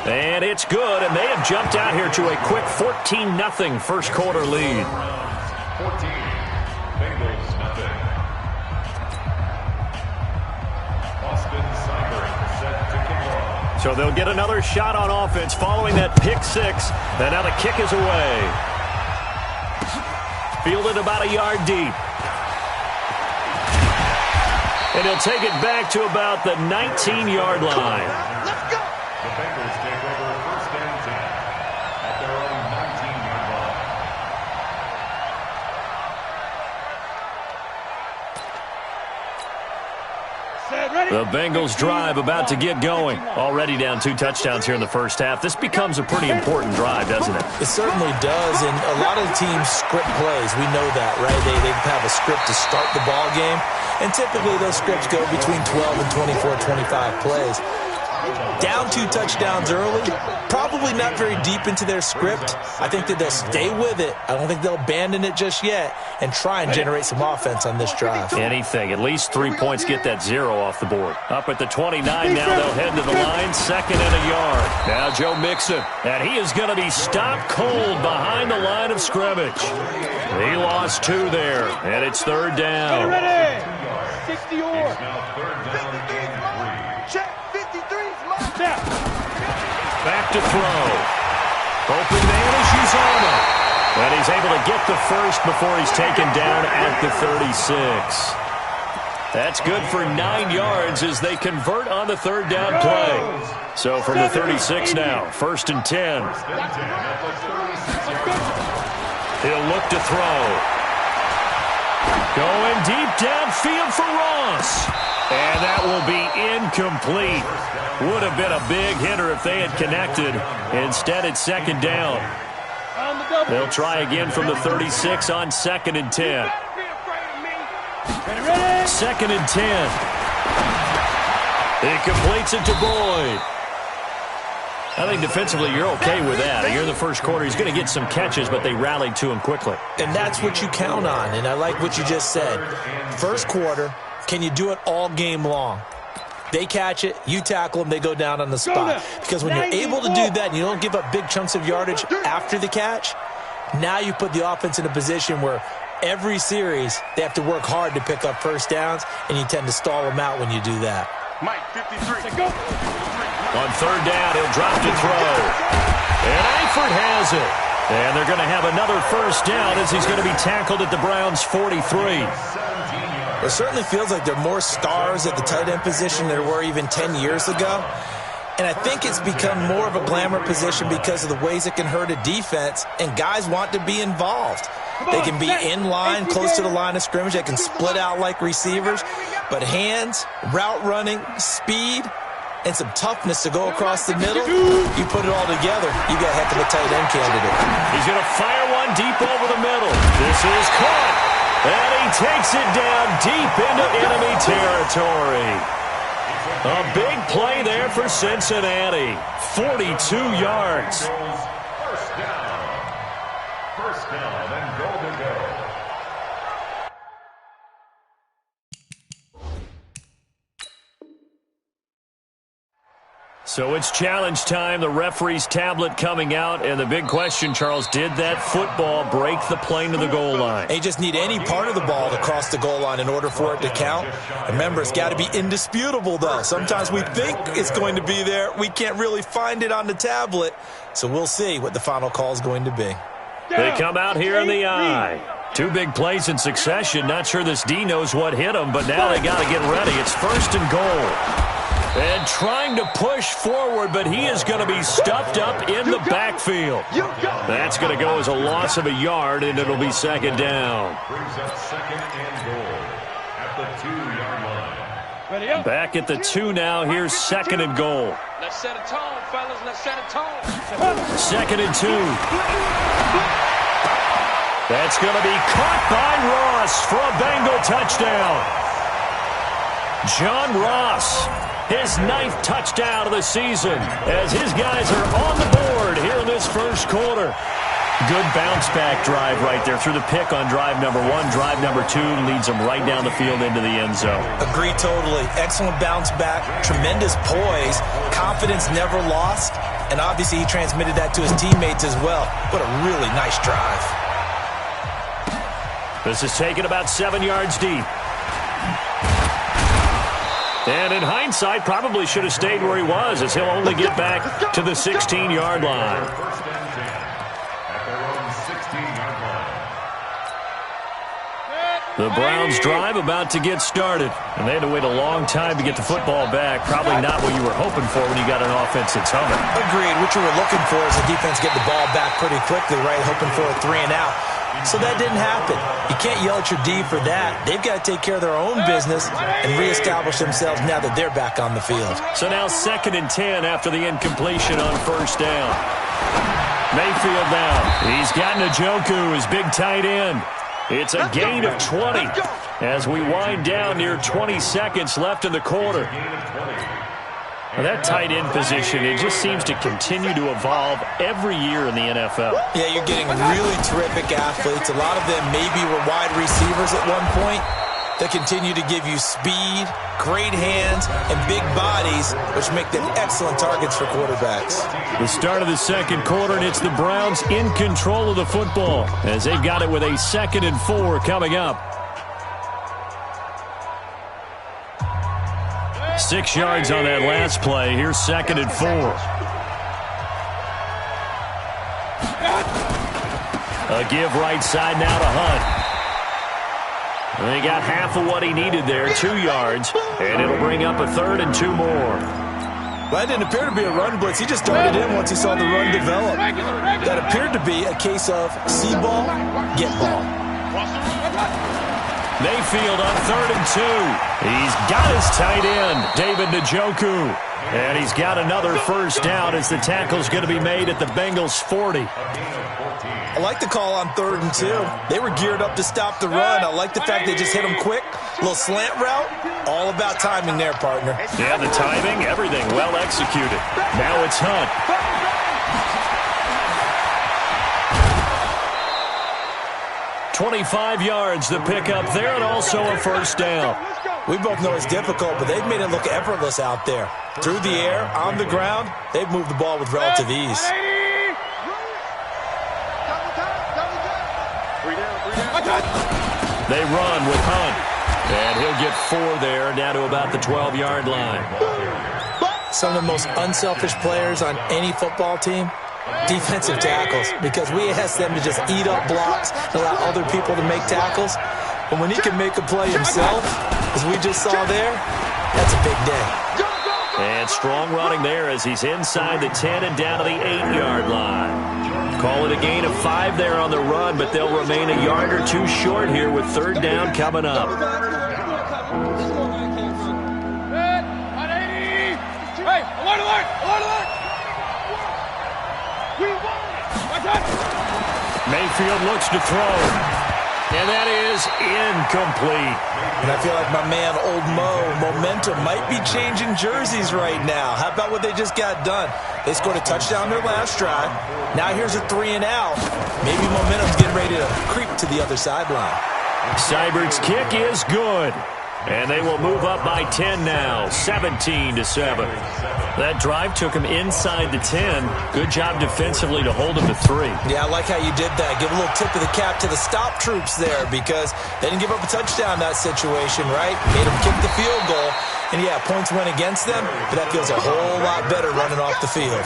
And it's good, and they have jumped out here to a quick 14-0 first quarter lead. 14, Bengals nothing. Austin Cyber set to kick off. So they'll get another shot on offense following that pick six. And now the kick is away. Fielded about a yard deep. And he'll take it back to about the 19-yard line. Let's go. The Bengals take over first and 10 at their own 19-yard line. The Bengals drive about to get going. Already down 2 touchdowns here in the first half. This becomes a pretty important drive, doesn't it? It certainly does, and a lot of the teams script plays. We know that, right? They have a script to start the ball game, and typically those scripts go between 12 and 24, 25 plays. Down 2 touchdowns early, probably not very deep into their script. I think that they'll stay with it. I don't think they'll abandon it just yet and try and generate some offense on this drive. Anything. At least 3 points get that 0 off the board. Up at the 29 now, they'll head to the line. Second and a yard. Now Joe Mixon. And he is going to be stopped cold behind the line of scrimmage. He lost 2 there. And it's third down. Ready. 60 or. Back to throw. Hoping man is Uzama. And he's able to get the first before he's taken down at the 36. That's good for 9 yards as they convert on the third down play. So from the 36 now, first and 10. He'll look to throw. Going deep downfield for Ross. And that will be incomplete. Would have been a big hitter if they had connected. Instead, it's second down. They'll try again from the 36 on second and 10. Second and 10. He completes it to Boyd. I think defensively you're okay with that. Here in the first quarter, he's going to get some catches, but they rallied to him quickly. And that's what you count on, and I like what you just said. First quarter, can you do it all game long? They catch it, you tackle them, they go down on the spot. Because when you're able to do that and you don't give up big chunks of yardage after the catch, now you put the offense in a position where every series they have to work hard to pick up first downs, and you tend to stall them out when you do that. Mike, 53. Go. On third down, he'll drop to throw. And Eifert has it. And they're going to have another first down as he's going to be tackled at the Browns' 43. It certainly feels like there are more stars at the tight end position than there were even 10 years ago. And I think it's become more of a glamour position because of the ways it can hurt a defense, and guys want to be involved. They can be in line, close to the line of scrimmage. They can split out like receivers. But hands, route running, speed, and some toughness to go across the middle, you put it all together, you got a heck of a tight end candidate. He's going to fire one deep over the middle. This is caught. And he takes it down deep into enemy territory. A big play there for Cincinnati. 42 yards. First down and goal to go. So it's challenge time. The referee's tablet coming out. And the big question, Charles, did that football break the plane to the goal line? They just need any part of the ball to cross the goal line in order for it to count. Remember, it's got to be indisputable, though. Sometimes we think it's going to be there. We can't really find it on the tablet. So we'll see what the final call is going to be. They come out here in the eye. 2 big plays in succession. Not sure this D knows what hit him, but now they got to get ready. It's first and goal. And trying to push forward, but he is going to be stuffed up in the backfield. That's going to go as a loss of a yard, and it'll be second down. Brings up second and goal at the 2-yard line. Back at the 2 now. Here's second and goal. Let's set a tone, fellas. Let's set a tone. Second and 2. That's going to be caught by Ross for a Bengal touchdown. John Ross, his 9th touchdown of the season, as his guys are on the board here in this first quarter. Good bounce-back drive right there through the pick on drive number 1. Drive number 2 leads them right down the field into the end zone. Agree totally. Excellent bounce back, tremendous poise, confidence never lost, and obviously he transmitted that to his teammates as well. What a really nice drive. This is taken about 7 yards deep. And in hindsight, probably should have stayed where he was, as he'll only get back to the 16-yard line. First and 10 at their own 16-yard line. The Browns' drive about to get started. And they had to wait a long time to get the football back. Probably not what you were hoping for when you got an offense that's humming. Agreed. What you were looking for is the defense get the ball back pretty quickly, right? Hoping for a 3 and out. So that didn't happen. You can't yell at your D for that. They've got to take care of their own business and reestablish themselves now that they're back on the field. So now 2nd and 10 after the incompletion on first down. Mayfield down. He's got Njoku, his big tight end. It's a gain of 20 as we wind down near 20 seconds left in the quarter. Well, that tight end position, it just seems to continue to evolve every year in the NFL. Yeah, you're getting really terrific athletes. A lot of them maybe were wide receivers at one point. They continue to give you speed, great hands, and big bodies, which make them excellent targets for quarterbacks. The start of the second quarter, and it's the Browns in control of the football as they've got it with a 2nd and 4 coming up. 6 yards on that last play. Here's 2nd and 4. A give right side now to Hunt. And he got half of what he needed there, 2 yards, and it'll bring up a 3rd and 2 more. Well, that didn't appear to be a run blitz. He just darted in once he saw the run develop. That appeared to be a case of see ball, get ball. Mayfield on 3rd and 2. He's got his tight end, David Njoku. And he's got another first down as the tackle's going to be made at the Bengals' 40. I like the call on 3rd and 2. They were geared up to stop the run. I like the fact they just hit him quick. A little slant route. All about timing there, partner. Yeah, the timing, everything well executed. Now it's Hunt. 25 yards the pickup there, and also a first down. We both know it's difficult, but they've made it look effortless out there. Through the air, on the ground, they've moved the ball with relative ease. They run with Hunt, and he'll get 4 there, down to about the 12-yard line. Some of the most unselfish players on any football team, defensive tackles, because we ask them to just eat up blocks and allow other people to make tackles. But when he can make a play himself, as we just saw there, that's a big day. And strong running there as he's inside the 10 and down to the 8-yard line. Call it a gain of 5 there on the run, but they'll remain a yard or 2 short here with 3rd down coming up. Mayfield looks to throw, and that is incomplete. And I feel like my man, Old Mo, momentum might be changing jerseys right now. How about what they just got done? They scored a touchdown their last drive. Now here's a 3 and out. Maybe momentum's getting ready to creep to the other sideline. Seibert's kick is good. And they will move up by 10 now, 17-7. That drive took him inside the 10. Good job defensively to hold him to 3. Yeah, I like how you did that. Give a little tip of the cap to the stop troops there because they didn't give up a touchdown in that situation, right? Made them kick the field goal. And, yeah, points went against them, but that feels a whole lot better running off the field.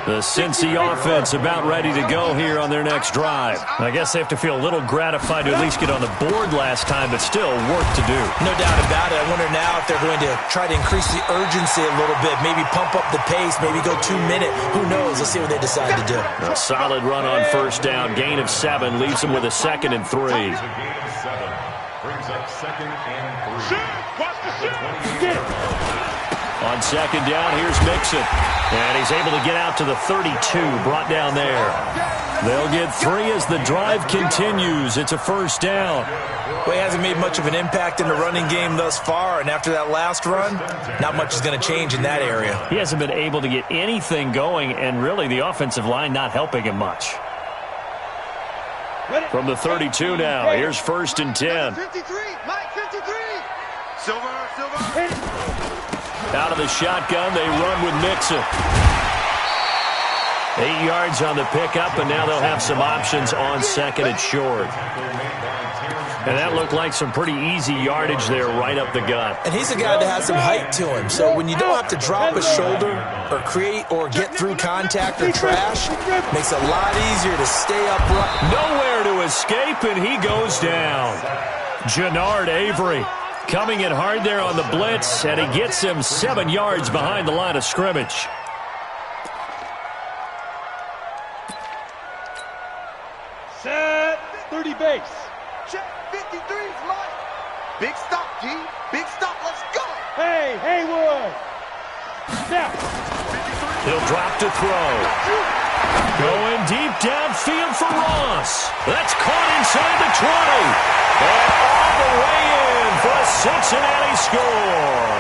The Cincy offense about ready to go here on their next drive. I guess they have to feel a little gratified to at least get on the board last time, but still work to do. No doubt about it. I wonder now if they're going to try to increase the urgency a little bit, maybe pump up the pace, maybe go 2-minute. Who knows? Let's see what they decide to do. A solid run on first down. Gain of 7 leaves them with a 2nd and 3. Brings up 2nd and 3. On 2nd down, here's Mixon. And he's able to get out to the 32, brought down there. They'll get 3 as the drive continues. It's a first down. Well, he hasn't made much of an impact in the running game thus far, and after that last run, not much is going to change in that area. He hasn't been able to get anything going, and really the offensive line not helping him much. From the 32 now, here's 1st and 10. 53, Mike, 53. Silver. Out of the shotgun, they run with Mixon. 8 yards on the pickup, and now they'll have some options on second and short. And that looked like some pretty easy yardage there right up the gut. And he's a guy that has some height to him. So when you don't have to drop a shoulder or create or get through contact or trash, makes it a lot easier to stay upright. Nowhere to escape, and he goes down. Jannard Avery coming in hard there on the blitz, and he gets him 7 yards behind the line of scrimmage. Set 30 base. Check 53 is mine. Big stop, G. Big stop. Let's go. Hey, Haywood. Snap. He'll drop to throw. Going deep downfield for Ross. That's caught inside the 20. And all the way in for a Cincinnati score.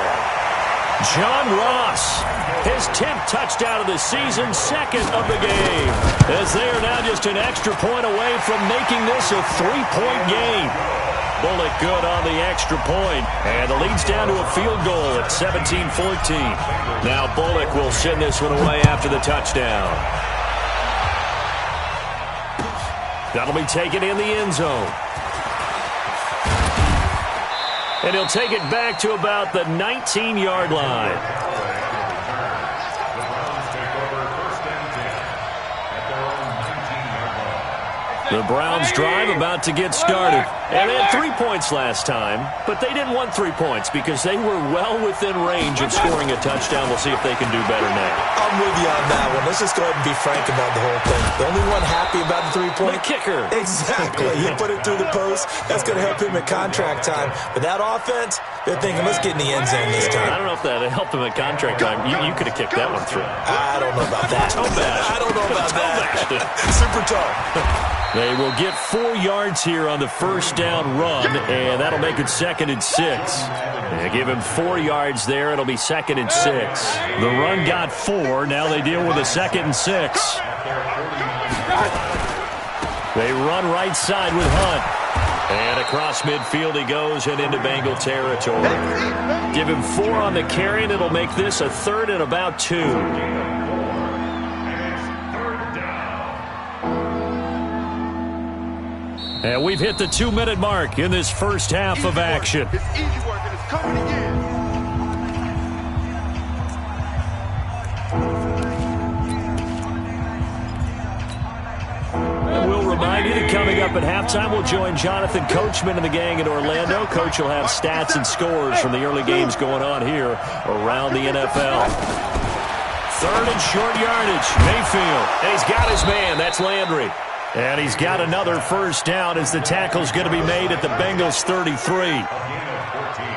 John Ross, his 10th touchdown of the season, second of the game, as they are now just an extra point away from making this a 3-point game. Bullock good on the extra point, and the lead's down to a field goal at 17-14. Now Bullock will send this one away after the touchdown. That'll be taken in the end zone. And he'll take it back to about the 19-yard line. The Browns drive about to get started. And they had 3 points last time, but they didn't want 3 points because they were well within range of scoring a touchdown. We'll see if they can do better now. I'm with you on that one. Let's just go ahead and be frank about the whole thing. The only one happy about the 3-point? The kicker. Exactly. He put it through the post. That's going to help him at contract time. But that offense, they're thinking, let's get in the end zone this time. I don't know if that helped him at contract time. You could have kicked that one through. I don't know about that. I don't know about that. Super tough. They will get 4 yards here on the first down run, and that'll make it 2nd and 6. They give him 4 yards there. It'll be 2nd and 6. The run got 4. Now they deal with a 2nd and 6. They run right side with Hunt. And across midfield he goes and into Bengal territory. Give him 4 on the carry, and it'll make this a 3rd and about 2. And we've hit the 2-minute mark in this first half of action. It's easy work, and it's coming again. And we'll remind you that coming up at halftime, we'll join Jonathan Coachman and the gang in Orlando. Coach will have stats and scores from the early games going on here around the NFL. 3rd and short yardage. Mayfield. And he's got his man. That's Landry. And he's got another first down as the tackle's going to be made at the Bengals 33.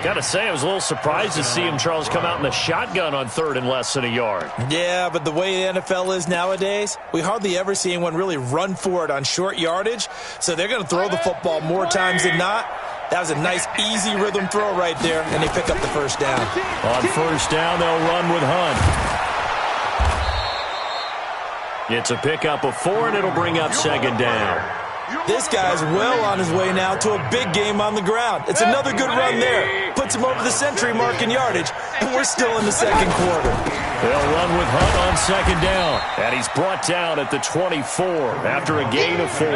Got to say, I was a little surprised to see him, Charles, come out in the shotgun on 3rd and less than a yard. Yeah, but the way the NFL is nowadays, we hardly ever see anyone really run for it on short yardage. So they're going to throw the football more times than not. That was a nice, easy rhythm throw right there, and they pick up the first down. On first down, they'll run with Hunt. It's a pickup of 4, and it'll bring up 2nd down. This guy's well on his way now to a big game on the ground. It's another good run there. Puts him over the century mark in yardage, and we're still in the 2nd quarter. They'll run with Hunt on 2nd down, and he's brought down at the 24 after a gain of 4.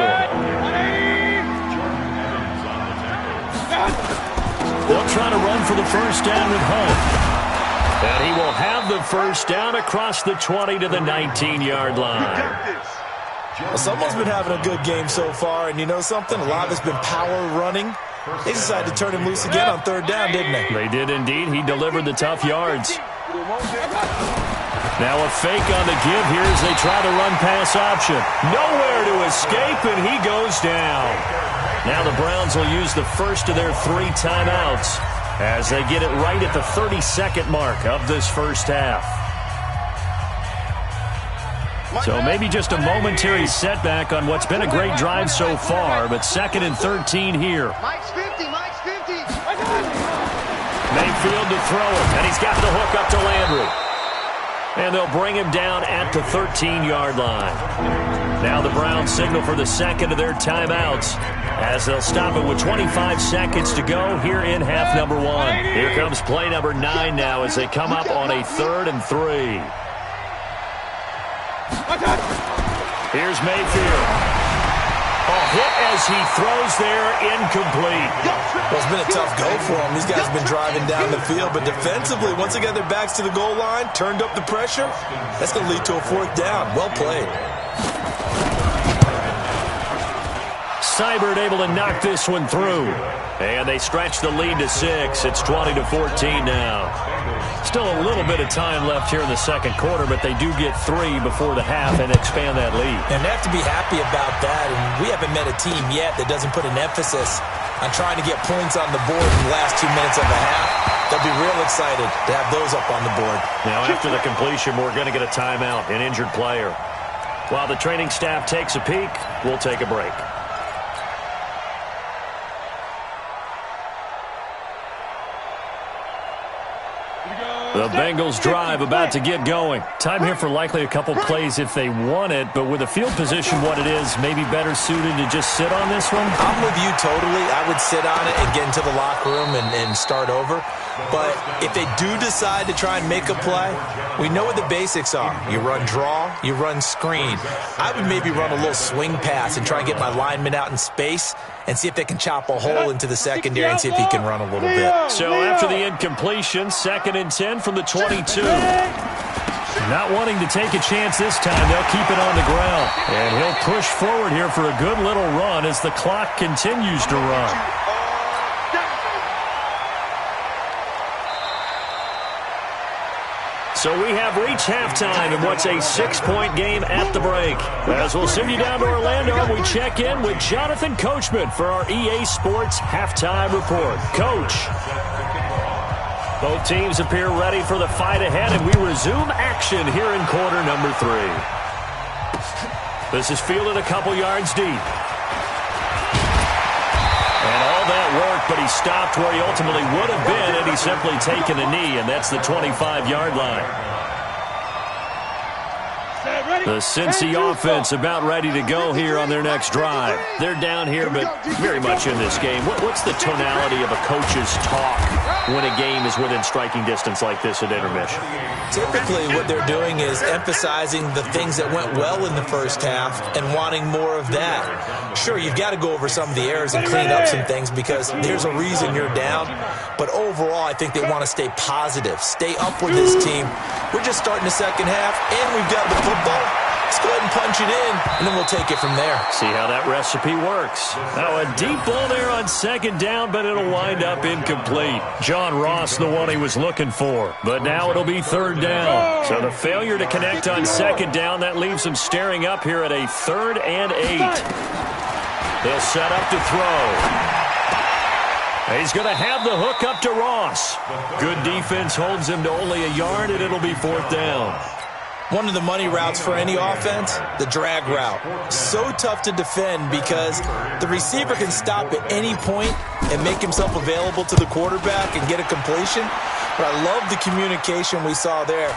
They'll try to run for the first down with Hunt. And he will have the first down across the 20 to the 19-yard line. Well, someone's been having a good game so far, and you know something? A lot of it's been power running. They decided to turn him loose again on 3rd down, didn't they? They did indeed. He delivered the tough yards. Now a fake on the give here as they try the run pass option. Nowhere to escape, and he goes down. Now the Browns will use the first of their 3 timeouts as they get it right at the 32nd mark of this first half. So maybe just a momentary setback on what's been a great drive so far, but 2nd and 13 here. Mike's 50, Mike's 50. Mayfield to throw it, and he's got the hook up to Landry. And they'll bring him down at the 13-yard line. Now the Browns signal for the second of their timeouts as they'll stop it with 25 seconds to go here in half number 1. Here comes play number 9 now as they come up on a 3rd and 3. Here's Mayfield. A hit as he throws there, incomplete. Well, it's been a tough go for him. These guys have been driving down the field, but defensively, once they got their backs to the goal line, turned up the pressure, that's going to lead to a 4th down. Well played. Seibert able to knock this one through. And they stretch the lead to 6. It's 20-14 now. Still a little bit of time left here in the second quarter, but they do get 3 before the half and expand that lead. And they have to be happy about that. And we haven't met a team yet that doesn't put an emphasis on trying to get points on the board in the last 2 minutes of the half. They'll be real excited to have those up on the board. Now, after the completion, we're going to get a timeout, an injured player. While the training staff takes a peek, we'll take a break. The Bengals drive about to get going. Time here for likely a couple plays if they want it, but with the field position what it is, maybe better suited to just sit on this one? I'm with you totally. I would sit on it and get into the locker room and start over. But if they do decide to try and make a play, we know what the basics are. You run draw, you run screen. I would maybe run a little swing pass and try and get my lineman out in space and see if they can chop a hole into the secondary and see if he can run a little bit. So after the incompletion, 2nd and 10 from the 22. Not wanting to take a chance this time, they'll keep it on the ground. And he'll push forward here for a good little run as the clock continues to run. So we have reached halftime in what's a 6-point game at the break. As we'll send you down to Orlando, we check in with Jonathan Coachman for our EA Sports Halftime Report. Coach. Both teams appear ready for the fight ahead, and we resume action here in quarter number 3. This is fielded a couple yards deep. And all that work, but he stopped where he ultimately would have been had he simply taken a knee, and that's the 25-yard line. The Cincy offense about ready to go here on their next drive. They're down here, but very much in this game. What's the tonality of a coach's talk when a game is within striking distance like this at intermission? Typically, what they're doing is emphasizing the things that went well in the first half and wanting more of that. Sure, you've got to go over some of the errors and clean up some things because there's a reason you're down. But overall, I think they want to stay positive, stay up with this team. We're just starting the second half, and we've got the football. Let's go ahead and punch it in, and then we'll take it from there. See how that recipe works. Now a deep ball there on 2nd down, but it'll wind up incomplete. John Ross, the one he was looking for. But now it'll be 3rd down. So the failure to connect on 2nd down, that leaves him staring up here at a 3rd and 8. They'll set up to throw. He's going to have the hook up to Ross. Good defense holds him to only a yard, and it'll be 4th down. One of the money routes for any offense, the drag route. So tough to defend because the receiver can stop at any point and make himself available to the quarterback and get a completion. But I love the communication we saw there.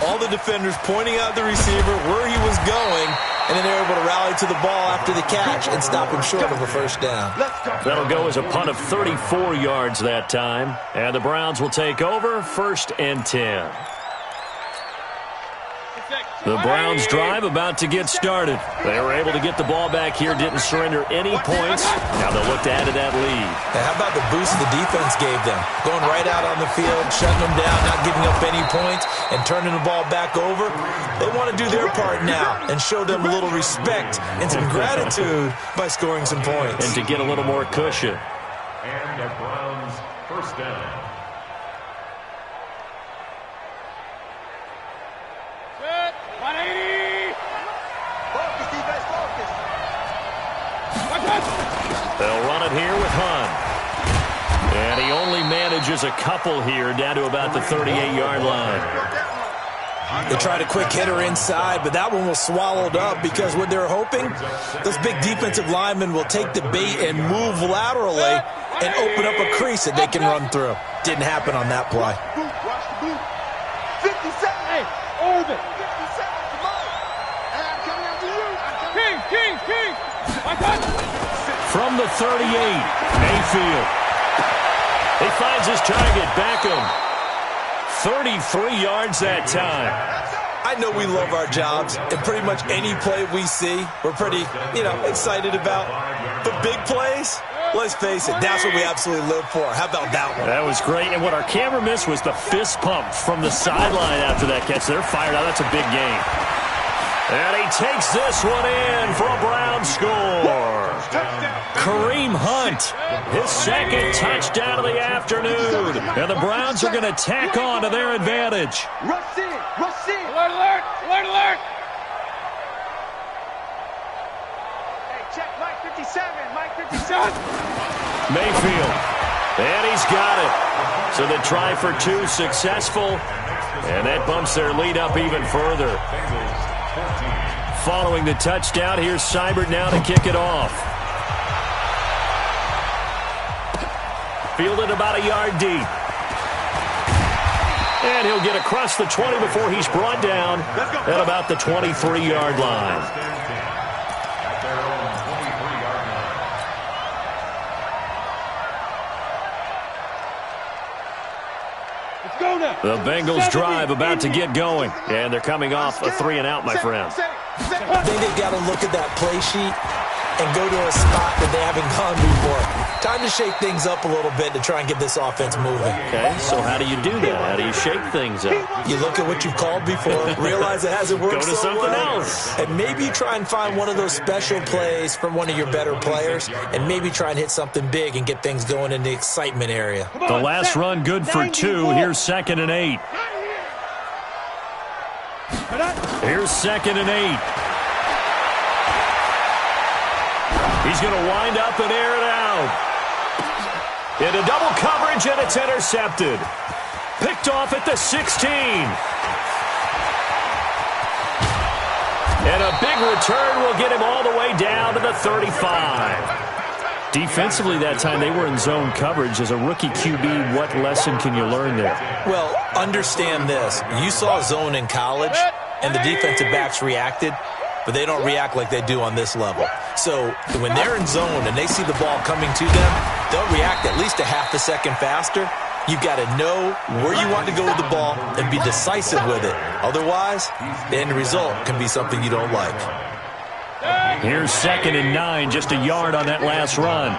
All the defenders pointing out the receiver, where he was going, and then they're able to rally to the ball after the catch and stop him short of a 1st down. That'll go as a punt of 34 yards that time. And the Browns will take over 1st and 10. The Browns drive about to get started. They were able to get the ball back here, didn't surrender any points. Now they'll look to add to that lead. Now how about the boost the defense gave them? Going right out on the field, shutting them down, not giving up any points, and turning the ball back over. They want to do their part now and show them a little respect and some gratitude by scoring some points. And to get a little more cushion. And the Browns 1st down. They'll run it here with Hunt. And he only manages a couple here down to about the 38-yard line. They tried a quick hitter inside, but that one was swallowed up because what they're hoping, those big defensive linemen will take the bait and move laterally and open up a crease that they can run through. Didn't happen on that play. Hey, 57. King. I got it. From the 38, Mayfield. He finds his target, Beckham. 33 yards that time. I know we love our jobs, and pretty much any play we see, we're pretty, excited about. But big plays, let's face it, that's what we absolutely live for. How about that one? That was great, and what our camera missed was the fist pump from the sideline after that catch. They're fired out. That's a big game. And he takes this one in for a Brown score. Kareem Hunt, his second touchdown of the afternoon. And the Browns are going to tack on to their advantage. Rush in. Alert. Hey, check Mike 57. Mayfield, and he's got it. So they try for two, successful, and that bumps their lead up even further. Following the touchdown, here's Seibert now to kick it off. Fielded about a yard deep. And he'll get across the 20 before he's brought down at about the 23-yard line. Let's go now. The Bengals drive about to get going. And they're coming off a 3-and-out, my friend. I think they've got to look at that play sheet and go to a spot that they haven't gone before. Time to shake things up a little bit to try and get this offense moving. Okay, so how do you do that? How do you shake things up? You look at what you've called before, realize it hasn't worked Go to so something well, else. and maybe you try and find one of those special plays from one of your better players, and maybe try and hit something big and get things going in the excitement area. The last run good for 2. Here's 2nd and 8. Here's 2nd and 8. He's going to wind up and air it out. Into double coverage, and it's intercepted. Picked off at the 16. And a big return will get him all the way down to the 35. Defensively that time, they were in zone coverage. As a rookie QB, what lesson can you learn there? Well, understand this. You saw zone in college, and the defensive backs reacted, but they don't react like they do on this level. So when they're in zone and they see the ball coming to them, they'll react at least a half a second faster. You've got to know where you want to go with the ball and be decisive with it. Otherwise, the end result can be something you don't like. Here's 2nd and 9, just a yard on that last run.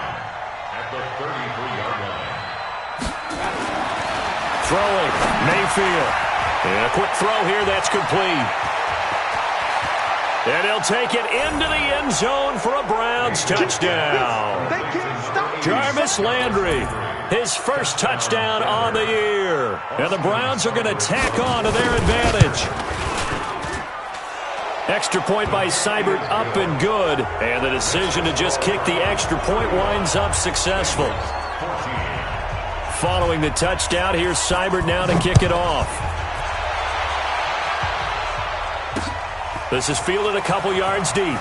Throwing, Mayfield. And a quick throw here, that's complete. And he'll take it into the end zone for a Browns touchdown. Jarvis Landry, his first touchdown on the year. And the Browns are going to tack on to their advantage. Extra point by Seibert, up and good. And the decision to just kick the extra point winds up successful. Following the touchdown, here's Seibert now to kick it off. This is fielded a couple yards deep.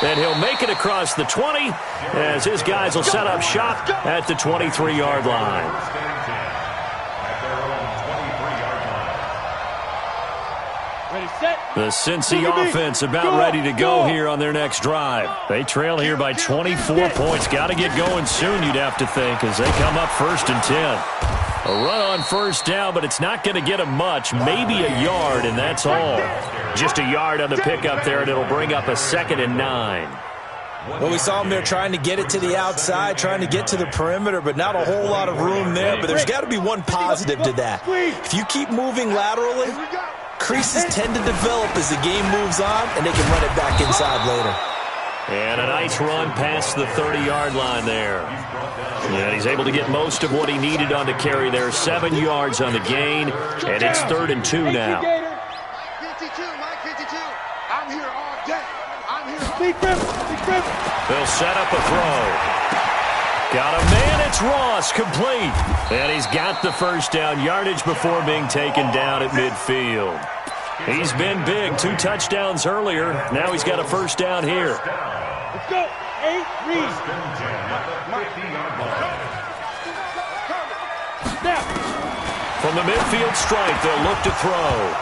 And he'll make it across the 20 as his guys will set up shop at the 23-yard line. The Cincy offense about ready to go here on their next drive. They trail here by 24 points. Got to get going soon, you'd have to think, as they come up 1st and 10. A run on first down, but it's not going to get them much. Maybe a yard, and that's all. Just a yard on the pickup there, and it'll bring up a 2nd and 9. Well, we saw them there trying to get it to the outside, trying to get to the perimeter, but not a whole lot of room there. But there's got to be one positive to that. If you keep moving laterally, creases tend to develop as the game moves on, and they can run it back inside later. And a nice run past the 30-yard line there. Yeah, he's able to get most of what he needed on the carry there. 7 yards on the gain, and it's 3rd and 2 now. Mike 52, I'm here all day. I'm here all day. They'll set up a throw. Got a man, it's Ross, complete. And he's got the first down, yardage before being taken down at midfield. He's been big, 2 touchdowns earlier. Now he's got a first down here. Let's go. 8, read. For From the midfield stripe, they'll look to throw.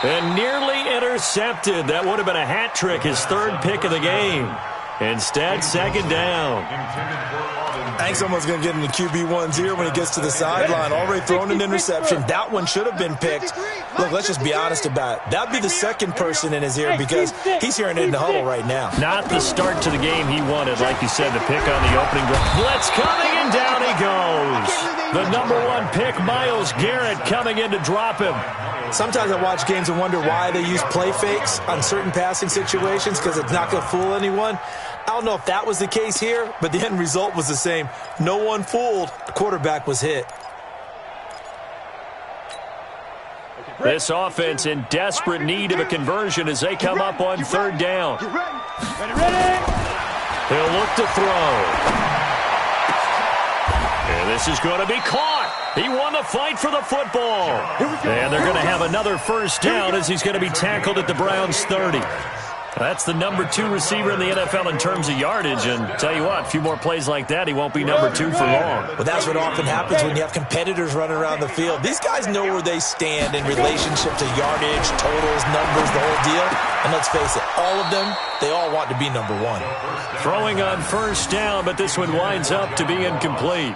And nearly intercepted. That would have been a hat trick, his third pick of the game. Instead, second down. I think someone's going to get in the QB1's ear when he gets to the sideline. Already thrown an interception. That one should have been picked. Look, let's just be honest about it. That would be the second person in his ear because he's hearing it in the huddle right now. Not the start to the game he wanted. Like you said, the pick on the opening drive. Blitz coming, and down he goes. The number 1 pick, Myles Garrett, coming in to drop him. Sometimes I watch games and wonder why they use play fakes on certain passing situations because it's not going to fool anyone. I don't know if that was the case here, but the end result was the same. No one fooled. The quarterback was hit. This offense in desperate need of a conversion as they come up on third down. Ready. He'll look to throw. And this is going to be caught. He won the fight for the football. And they're going to have another first down as he's going to be tackled at the Browns' 30. That's the number 2 receiver in the NFL in terms of yardage. And tell you what, a few more plays like that, he won't be number 2 for long. Well, that's what often happens when you have competitors running around the field. These guys know where they stand in relationship to yardage, totals, numbers, the whole deal. And let's face it, all of them, they all want to be number 1. Throwing on first down, but this one winds up to be incomplete.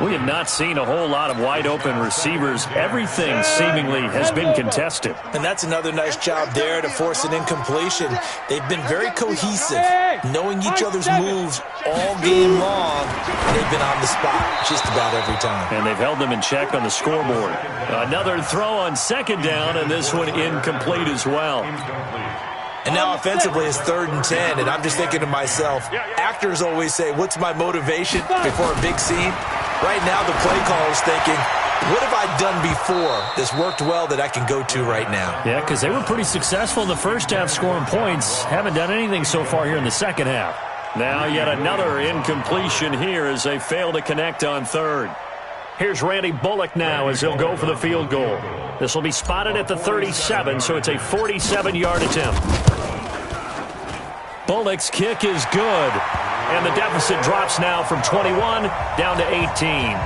We have not seen a whole lot of wide-open receivers. Everything seemingly has been contested. And that's another nice job there to force an incompletion. They've been very cohesive, knowing each other's moves all game long. They've been on the spot just about every time. And they've held them in check on the scoreboard. Another throw on second down, and this one incomplete as well. And now offensively it's 3rd and 10, and I'm just thinking to myself, actors always say, what's my motivation before a big scene? Right now the play caller's thinking, what have I done before that's worked well that I can go to right now? Yeah, because they were pretty successful in the first half scoring points. Haven't done anything so far here in the second half. Now yet another incompletion here as they fail to connect on third. Here's Randy Bullock now as he'll go for the field goal. This will be spotted at the 37, so it's a 47-yard attempt. Bullock's kick is good. And the deficit drops now from 21 down to 18.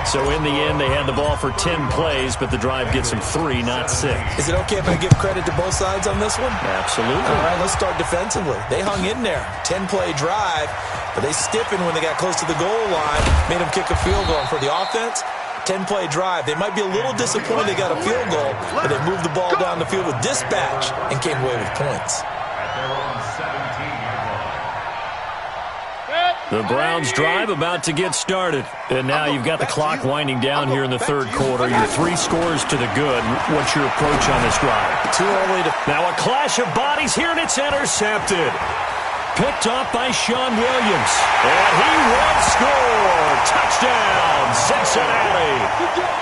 So in the end, they had the ball for 10 plays, but the drive gets them 3, not 6. Is it okay if I give credit to both sides on this one? Absolutely. All right, let's start defensively. They hung in there. 10-play drive, but they stiffened when they got close to the goal line, made them kick a field goal. And for the offense, 10-play drive. They might be a little disappointed they got a field goal, but they moved the ball down the field with dispatch and came away with points. The Browns drive about to get started. And now you've got the clock winding down here in the third quarter. Your 3 scores to the good. What's your approach on this drive? Too early to... Now a clash of bodies here, and it's intercepted. Picked up by Sean Williams. And he will score. Touchdown, Cincinnati.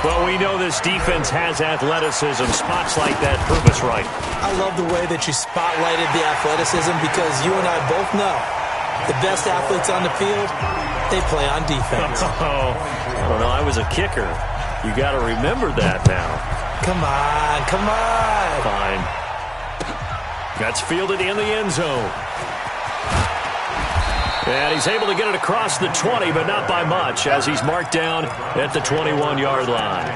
Well, we know this defense has athleticism. Spots like that prove us right. I love the way that you spotlighted the athleticism because you and I both know the best athletes on the field, they play on defense. Oh, I don't know. I was a kicker. You got to remember that now. Come on, come on. Fine. That's fielded in the end zone. And he's able to get it across the 20, but not by much, as he's marked down at the 21-yard line.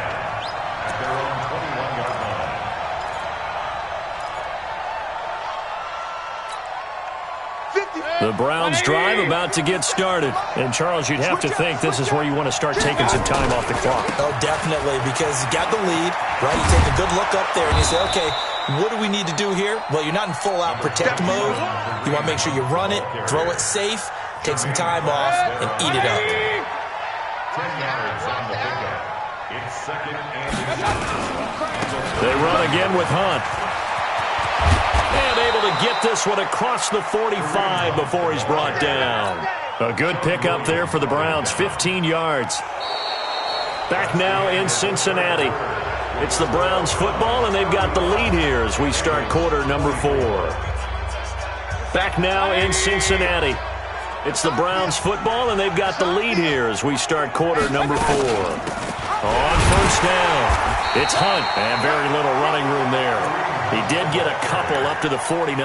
The Browns drive about to get started. And, Charles, you'd have to think this is where you want to start taking some time off the clock. Oh, definitely, because you got the lead, right? You take a good look up there and you say, okay, what do we need to do here? Well, you're not in full-out protect mode. You want to make sure you run it, throw it safe, take some time off, and eat it up. 10 yards on the pickup. It's 2nd and... They run again with Hunt. And able to get this one across the 45 before he's brought down. A good pickup there for the Browns, 15 yards. Back now in Cincinnati. It's the Browns football, and they've got the lead here as we start quarter number 4. Back now in Cincinnati. It's the Browns football, and they've got the lead here as we start quarter number 4. On first down, it's Hunt, and very little running room there. He did get a couple up to the 49.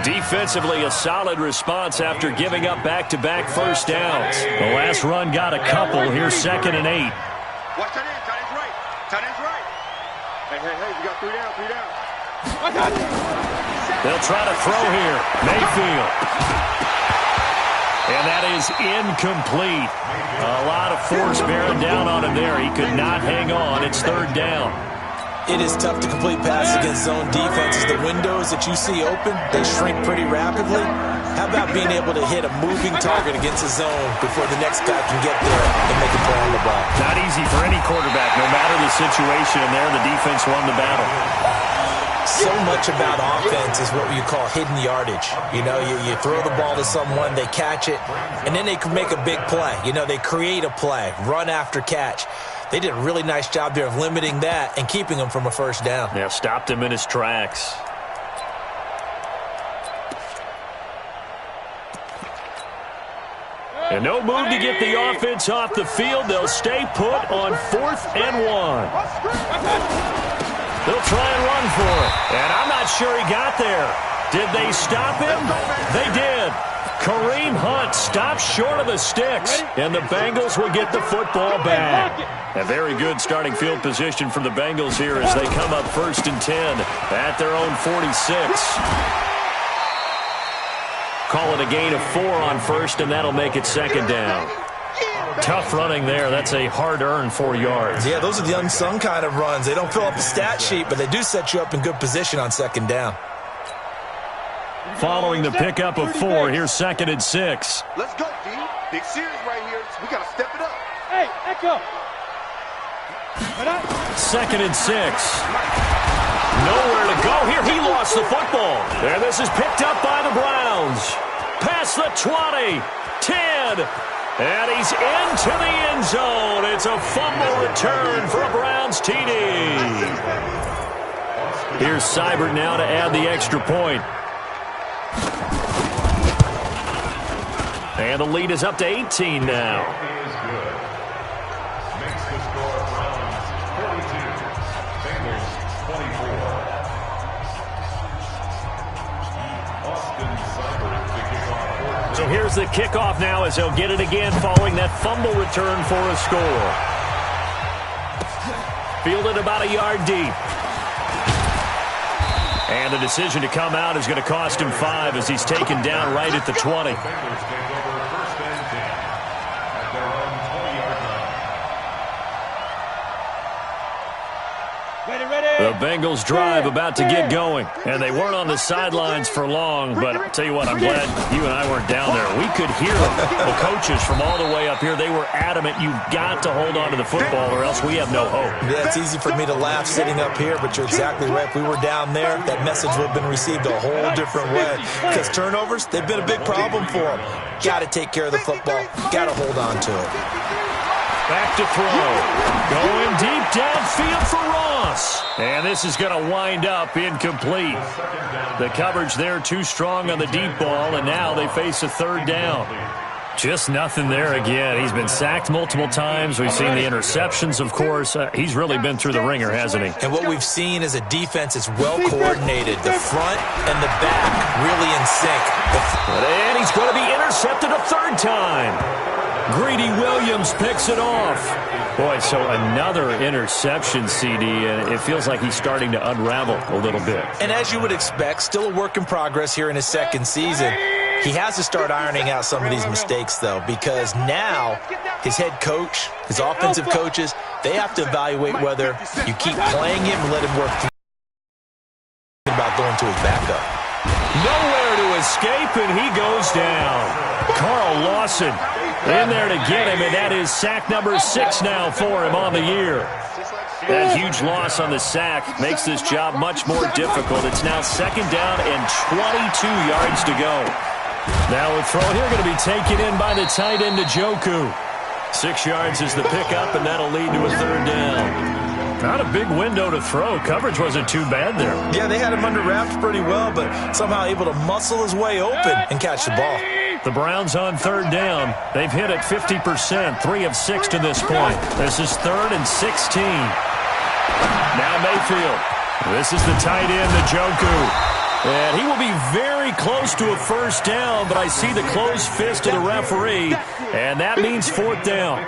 Defensively, a solid response after giving up back-to-back first downs. The last run got a couple. Here's 2nd and 8. Watch tight end. Tight end's right. Tight end's right. Hey, we got 3 down, 3 down. They'll try to throw here. Mayfield. And that is incomplete. A lot of force bearing down on him there. He could not hang on. It's 3rd down. It is tough to complete passes against zone defenses. The windows that you see open, they shrink pretty rapidly. How about being able to hit a moving target against a zone before the next guy can get there and make a play on the ball? Not easy for any quarterback, no matter the situation. And there, the defense won the battle. So much about offense is what you call hidden yardage. You know, you throw the ball to someone, they catch it, and then they can make a big play. You know, they create a play, run after catch. They did a really nice job there of limiting that and keeping him from a first down. Yeah, stopped him in his tracks. And no move to get the offense off the field. They'll stay put on 4th and 1. They'll try and run for it. And I'm not sure he got there. Did they stop him? They did. Kareem Hunt stops short of the sticks, and the Bengals will get the football back. A very good starting field position for the Bengals here as they come up 1st and 10 at their own 46. Call it a gain of 4 on 1st, and that'll make it 2nd down. Tough running there. That's a hard-earned 4 yards. Yeah, those are the unsung kind of runs. They don't fill up the stat sheet, but they do set you up in good position on 2nd down. Following the pickup of 4, here's 2nd and 6. Let's go, D. Big series right here. We got to step it up. Hey, echo. 2nd and 6. Nowhere to go here. He lost the football. And this is picked up by the Browns. Past the 20, 10, and he's into the end zone. It's a fumble return for a Browns TD. Here's Seibert now to add the extra point. And the lead is up to 18 now. So here's the kickoff now as he'll get it again following that fumble return for a score. Fielded about a yard deep. And the decision to come out is going to cost him 5 as he's taken down right at the 20. The Bengals drive about to get going, and they weren't on the sidelines for long, but I'll tell you what, I'm glad you and I weren't down there. We could hear the coaches from all the way up here. They were adamant, you've got to hold on to the football or else we have no hope. Yeah, it's easy for me to laugh sitting up here, but you're exactly right. If we were down there, that message would have been received a whole different way because turnovers, they've been a big problem for them. Got to take care of the football. Got to hold on to it. Back to throw. Going deep downfield for Ross. And this is going to wind up incomplete. The coverage there too strong on the deep ball, and now they face a 3rd down. Just nothing there again. He's been sacked multiple times. We've seen the interceptions, of course. He's really been through the ringer, hasn't he? And what we've seen is a defense that's well coordinated. The front and the back really in sync. And he's going to be intercepted a 3rd time. Greedy Williams picks it off. Boy, so another interception, CD, and it feels like he's starting to unravel a little bit. And as you would expect, still a work in progress here in his 2nd season. He has to start ironing out some of these mistakes, though, because now his head coach, his offensive coaches, they have to evaluate whether you keep playing him and let him work through about going to his backup. Nowhere to escape, and he goes down. Carl Lawson in there to get him, and that is sack number 6 now for him on the year. That huge loss on the sack makes this job much more difficult. It's now 2nd down and 22 yards to go. Now a throw here going to be taken in by the tight end Njoku. 6 yards is the pickup, and that'll lead to a 3rd down. Not a big window to throw. Coverage wasn't too bad there. Yeah, they had him under wraps pretty well, but somehow able to muscle his way open and catch the ball. The Browns on third down. They've hit it 50%, 3 of 6 to this point. This is 3rd and 16. Now Mayfield. This is the tight end, Njoku. And he will be very close to a first down, but I see the closed fist of the referee, and that means 4th down.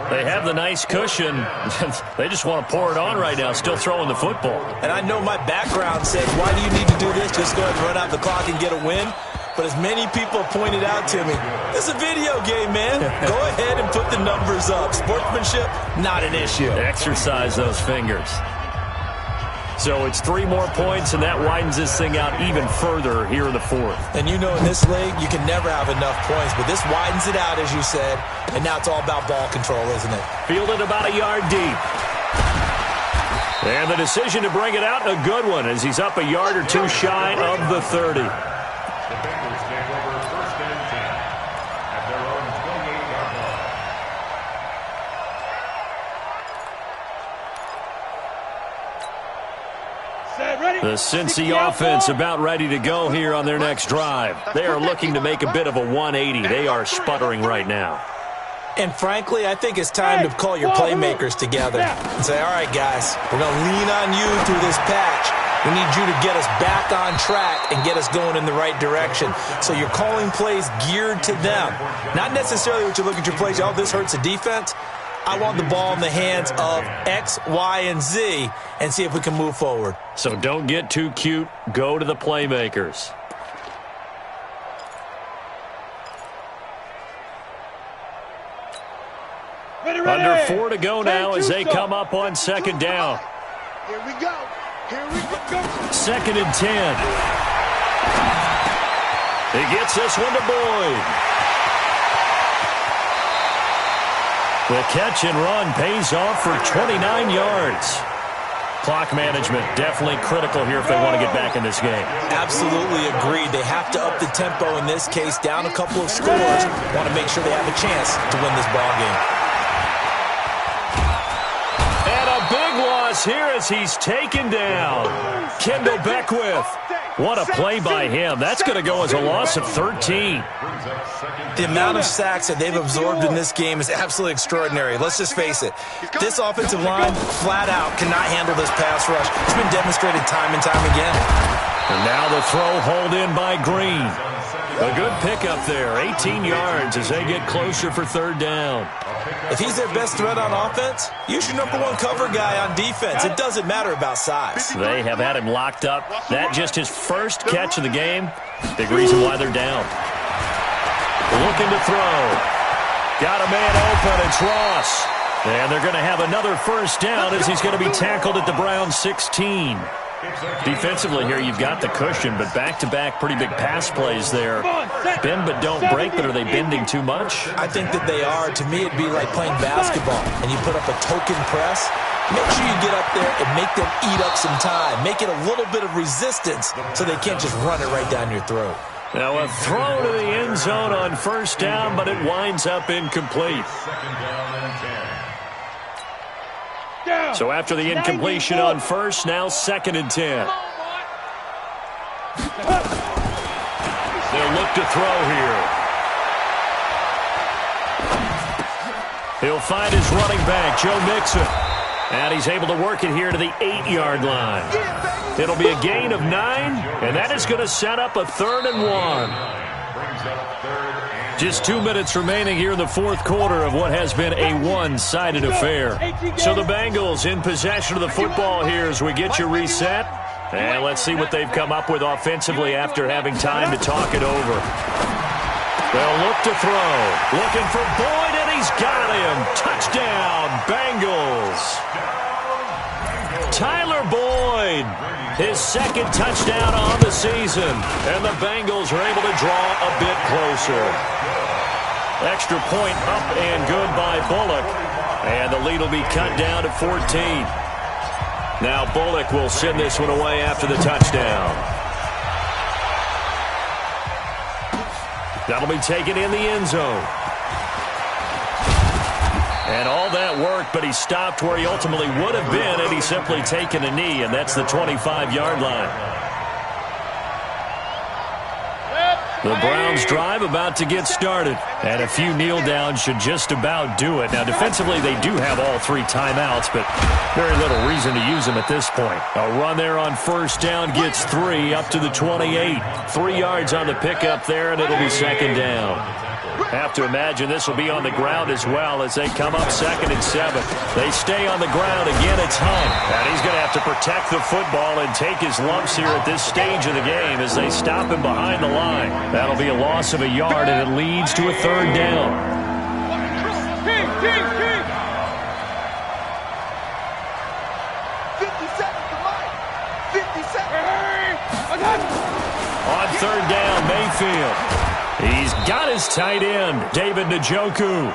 They have the nice cushion. They just want to pour it on right now, still throwing the football. And I know my background says, why do you need to do this? Just go ahead and run out the clock and get a win. But as many people pointed out to me, it's a video game, man. Go ahead and put the numbers up. Sportsmanship, not an issue. Exercise those fingers. So it's 3 more points, and that widens this thing out even further here in the 4th. And you know in this league, you can never have enough points, but this widens it out, as you said, and now it's all about ball control, isn't it? Fielded about a yard deep. And the decision to bring it out, a good one, as he's up a yard or 2 shy of the 30. The Bengals take over 1st and 10 at their own 28-yard line. The Cincy offense about ready to go here on their next drive. They are looking to make a bit of a 180. They are sputtering right now. And frankly, I think it's time to call your playmakers together and say, all right, guys, we're going to lean on you through this patch. We need you to get us back on track and get us going in the right direction. So you're calling plays geared to them. Not necessarily what you look at your plays, oh, this hurts the defense. I want the ball in the hands of X, Y, and Z and see if we can move forward. So don't get too cute. Go to the playmakers. Under 4 to go now as they come up on 2nd down. Here we go. Here we go. 2nd and 10. He gets this one to Boyd. The catch and run pays off for 29 yards. Clock management definitely critical here if they want to get back in this game. Absolutely agreed. They have to up the tempo in this case, down a couple of scores. Want to make sure they have a chance to win this ball game. And a big loss here as he's taken down. Kendall Beckwith. What a play by him. That's going to go as a loss of 13. The amount of sacks that they've absorbed in this game is absolutely extraordinary. Let's just face it. This offensive line, flat out, cannot handle this pass rush. It's been demonstrated time and time again. And now the throw hauled in by Green. A good pickup there, 18 yards as they get closer for 3rd down. If he's their best threat on offense, use your #1 cover guy on defense. It doesn't matter about size. They have had him locked up. That just his first catch of the game. Big reason why they're down. Looking to throw. Got a man open. It's Ross. And they're going to have another first down as he's going to be tackled at the Browns 16. Defensively here, you've got the cushion, but back-to-back pretty big pass plays there. Bend but don't break, but are they bending too much? I think that they are. To me, it'd be like playing basketball, and you put up a token press. Make sure you get up there and make them eat up some time. Make it a little bit of resistance so they can't just run it right down your throat. Now a throw to the end zone on 1st down, but it winds up incomplete. 2nd down and 10. So after the incompletion on 1st, now 2nd and 10. They'll look to throw here. He'll find his running back, Joe Mixon. And he's able to work it here to the 8-yard line. It'll be a gain of 9, and that is going to set up a 3rd and 1. Just 2 minutes remaining here in the 4th quarter of what has been a one-sided affair. So the Bengals in possession of the football here as we get you reset. And let's see what they've come up with offensively after having time to talk it over. They'll look to throw. Looking for Boyd, and he's got him. Touchdown, Bengals. Tyler Boyd, his 2nd touchdown on the season. And the Bengals are able to draw a bit closer. Extra point up and good by Bullock. And the lead will be cut down to 14. Now Bullock will send this one away after the touchdown. That'll be taken in the end zone. And all that work, but he stopped where he ultimately would have been had he simply taken a knee, and that's the 25-yard line. The Browns drive about to get started, and a few kneel downs should just about do it. Now, defensively, they do have all 3 timeouts, but very little reason to use them at this point. A run there on first down gets 3 up to the 28. 3 yards on the pickup there, and it'll be second down. Have to imagine this will be on the ground as well as they come up 2nd and 7. They stay on the ground. Again, it's Hunt. And he's going to have to protect the football and take his lumps here at this stage of the game as they stop him behind the line. That'll be a loss of a yard, and it leads to a 3rd down. King. 50 seconds to Mike. 50 seconds. Hey, I got it. On 3rd down, Mayfield. He's got his tight end, David Njoku.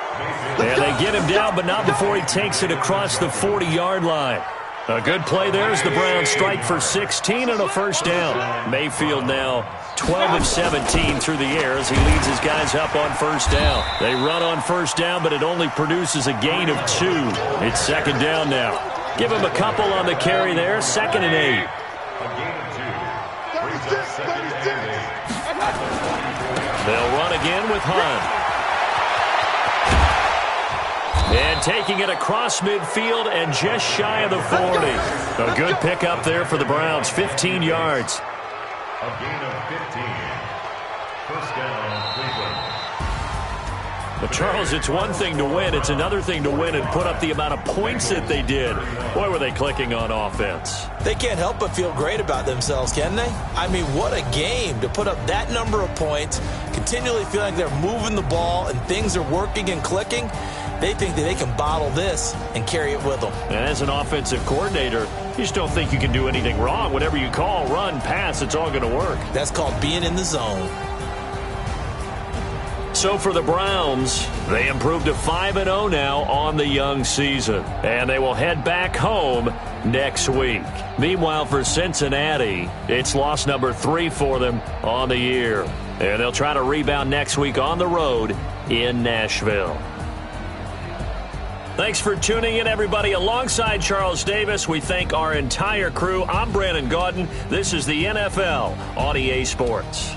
And they get him down, but not before he takes it across the 40-yard line. A good play there as the Browns strike for 16 and a first down. Mayfield now 12 of 17 through the air as he leads his guys up on first down. They run on first down, but it only produces a gain of 2. It's second down now. Give him a couple on the carry there, 2nd and 8. A gain of 2. 36. They'll run again with Hunt. And taking it across midfield and just shy of the 40. A good pickup there for the Browns, 15 yards. A gain of 15. First down, Cleveland. But, Charles, it's one thing to win. It's another thing to win and put up the amount of points that they did. Boy, were they clicking on offense. They can't help but feel great about themselves, can they? I mean, what a game to put up that number of points, continually feel like they're moving the ball and things are working and clicking. They think that they can bottle this and carry it with them. And as an offensive coordinator, you just don't think you can do anything wrong. Whatever you call, run, pass, it's all going to work. That's called being in the zone. So for the Browns, they improved to 5-0 now on the young season. And they will head back home next week. Meanwhile, for Cincinnati, it's loss number 3 for them on the year. And they'll try to rebound next week on the road in Nashville. Thanks for tuning in, everybody. Alongside Charles Davis, we thank our entire crew. I'm Brandon Gaudin. This is the NFL on EA Sports.